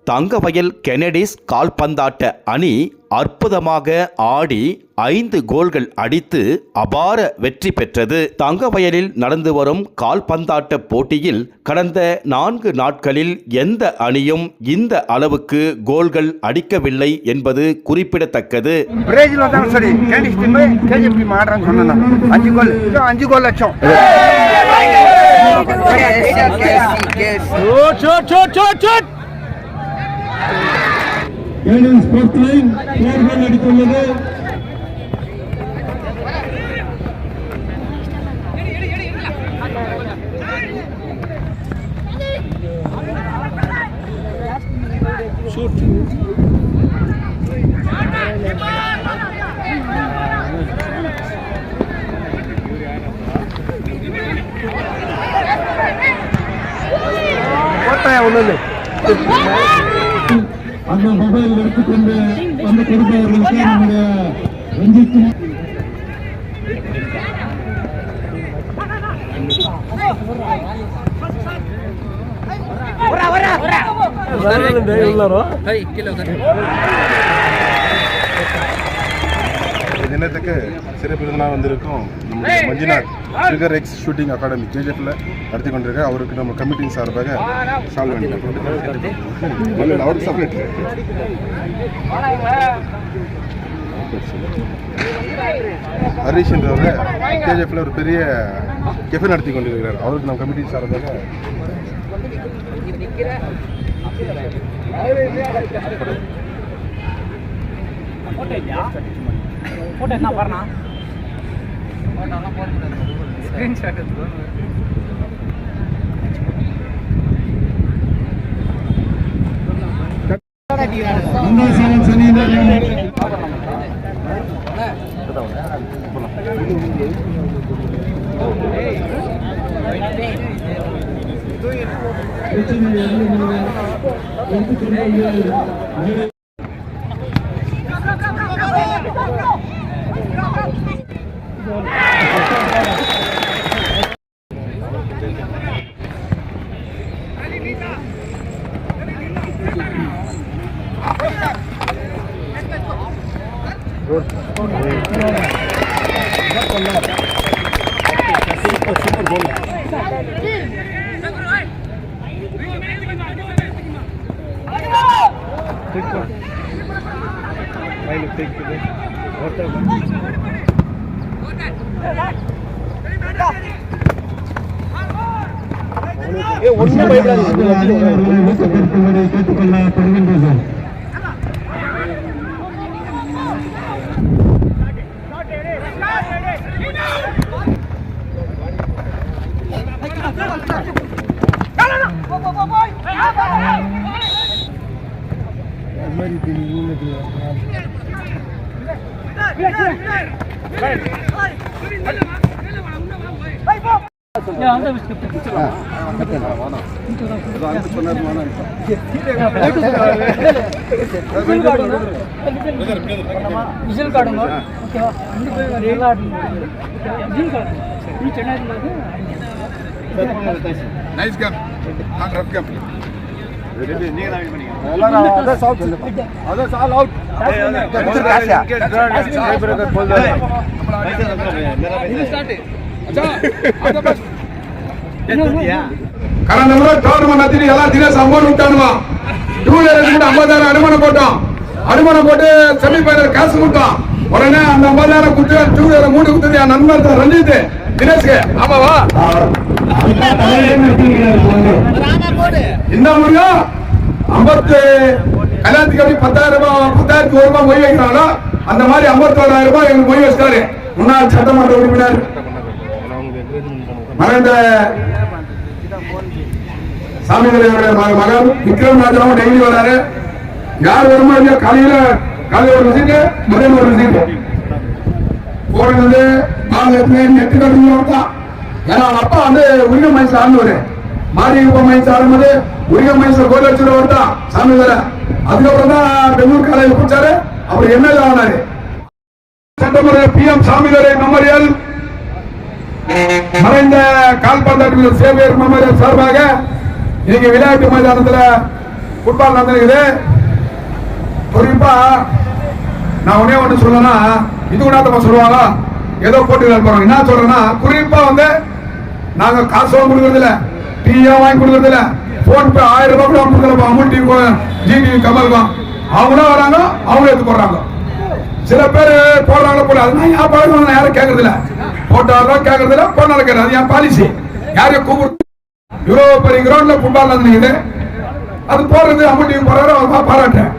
தங்கவயல் கெனடிஸ் கால்பந்தாட்ட அணி அற்புதமாக ஆடி 5 கோல்கள் அடித்து அபார வெற்றி பெற்றது. தங்கவயலில் நடந்து வரும் கால்பந்தாட்ட போட்டியில் கடந்த 4 நாட்களில் எந்த அணியும் இந்த அளவுக்கு கோல்கள் அடிக்கவில்லை என்பது குறிப்பிடத்தக்கது. அந்த மொபைல் எடுத்துக்கொண்டு வந்து கொடுப்பவர்களுக்கு நம்முடைய ரஞ்சித் தினத்துக்கு சிறப்பு விருந்தினாக வந்திருக்கும் நம்முடைய Manjunath trigger X shooting academy கேஜிஎஃப்ல நடத்தி கொண்டிருக்க அவருக்கு நம்ம கமிட்டியின் சார்பாக ஷால் அவருக்கு சப்ளேட் ஹரிஷ் என்றவர் கேஜிஎஃப்ல ஒரு பெரிய கெஃபே நடத்தி கொண்டிருக்கிறார். அவருக்கு நம்ம கமிட்டியின் சார்பாக போட்டோ என்ன பாருண்ணா போட்டோலாம் போட்டு ஸ்க்ரீன்ஷாட் எடுத்து ವಿಷಲ್ ಕಾಡುಂಗ ಓಕೆವಾ ಅಂದು போய் ಎಲ್ಲ ವಿಷಲ್ ಕಾಡು ಈ ಚೆನ್ನಾಗಿರೋದು ನೈಸ್ ಗೇಮ್ ಹಾಂ ರಫ್ ಗೇಮ್ ರೆಡಿ ನೀಗ ನಾವಿ ಬನ್ನಿ ಎಲ್ಲರ ಅದ ಸಾಲ್ ಅದ ಸಾಲ್ ಔಟ್ ಬ್ರದರ್ ಬೋಲ್ दो ಸ್ಟಾರ್ಟ್ अच्छा ಆದ ಬಸ್ கடந்த கவர்மெண்ட் நடத்தி எல்லா தினேஷ் அமௌண்ட் விட்டானுவா. 2 வீலருக்கு கூட 50,000 அனுமானம் போட்டோம். அனுமானம் போட்டு செமி ஃபைனல் காசு கொடுத்தோம். உடனே அந்த 50,000 கொடுத்து 2 வீலரை மூடி கொடுத்தது என் நண்பர் ரஞ்சித் தினேஷ்க்கு. ஆமாவா இந்த முறையும் 50 கல்யாணத்துக்கு எப்படி 10,000 ரூபாய் மொய் வைக்கிறாங்களோ அந்த மாதிரி 51,000 ரூபாய் எங்களுக்கு மொய் வச்சிட்டாரு முன்னாள் சட்டமன்ற உறுப்பினர் மறைந்த சாமிகளுடைய மகன் விக்ரம் ராஜாவும் டெய்லி வராரு. யார் வருமோ இல்லையோ காலையில ஒரு விசிட்டு மதியம் ஒரு விசிட்டு போறது நெட்டு கட்டுதான். ஏன்னா அப்பா உரிக மயசு ஆடுனவரு மாரியப்ப மயசு ஆடும்போது உரிக மயசு கோயில் வச்சுருவர் தான் சாமி வர. அதுக்கப்புறம் தான் பெங்களூர் காலேஜ் குடிச்சாரு. அவர் எம்எல்ஏ ஆனாரு. சட்டமன்ற PM சாமிதுரை மெமோரியல் மறைந்த கால்பந்தாட்ட சேவையர் மெமோரியல் சார்பாக இன்னைக்கு விளையாட்டு மைதானத்தில் ஃபுட்பால் நடந்துருக்குது. குறிப்பா நான் ஒன்னே ஒன்று சொல்லனா, இது கூட சொல்லுவாங்க ஏதோ போட்டிகள் போறாங்க. என்ன சொல்றேன்னா, குறிப்பா நாங்க காசு வாங்கி கொடுக்கறது இல்ல, டீயா வாங்கி கொடுக்கறது இல்ல, போன் பே 1000 ரூபாய் கூட கொடுக்கல. அமுல் டிவி, ஜிடிவி, கமல்கம் அவங்களும் வராங்க, அவங்க எடுத்து போடுறாங்க. சில பேர் போடுறாங்க போல, அதனால என் பழக்கம் யாரும் கேட்கறது இல்ல, போட்டாலும் கேட்கறது இல்ல, போனாலும் கேட்கறது. அது என் பாலிசி. யாரையும் கூப்பிட்டு இவ்வளவு பெரிய கிரவுண்ட்ல ஃபுட்பால் நடந்துக்குது, அது போடுறது அமுல் டிவி போறாரு, அவர் பாராட்டேன்.